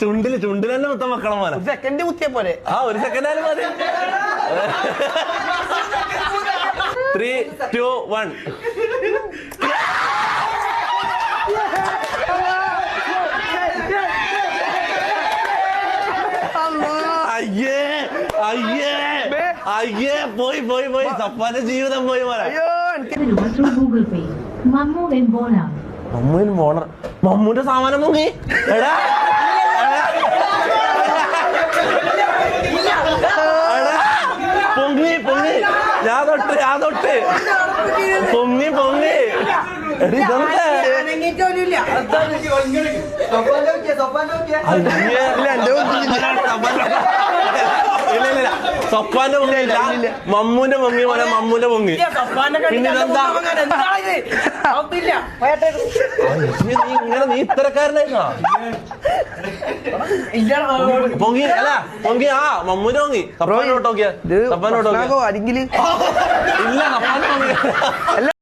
ചുണ്ടില് തന്നെ മൊത്തം മക്കളെ പോലെ. സെക്കൻഡ് കുത്തിയ പോലെ. ആ ഒരു സെക്കൻഡ് ആയാലും മതി. 3, 2, 1. അയ്യേ അയ്യേ അയ്യേ പോയി പോയി പോയി. സപ്പാന്റെ ജീവിതം പോയി പോലെ. ഗൂഗിൾ പേ മമ്മൂന് പോണ മമ്മൂന്റെ സാമാനം മുങ്ങി. എടാ പൊങ്ങി പൊങ്ങി. ഞാൻ തൊട്ട് പൊങ്ങി പൊങ്ങി. എടി ഇതെന്താ ഇല്ല സപ്പാന്റെ പൊങ്ങിയില്ല, മമ്മൂന്റെ പൊങ്ങി പോലെ മമ്മൂന്റെ പൊങ്ങി. പിന്നെ ഇതെന്താ നീ ഇത്തരക്കാരനായിരുന്നോ? പൊങ്ങി അല്ല പൊങ്ങി. ആ മമ്മൂന്റെ പൊങ്ങി. സപ്പാനോട്ട് നോക്കിയാ സപ്പാനോട്ട് നോക്കിയാ ഇല്ല സപ്പാന്റെ പൊങ്ങി.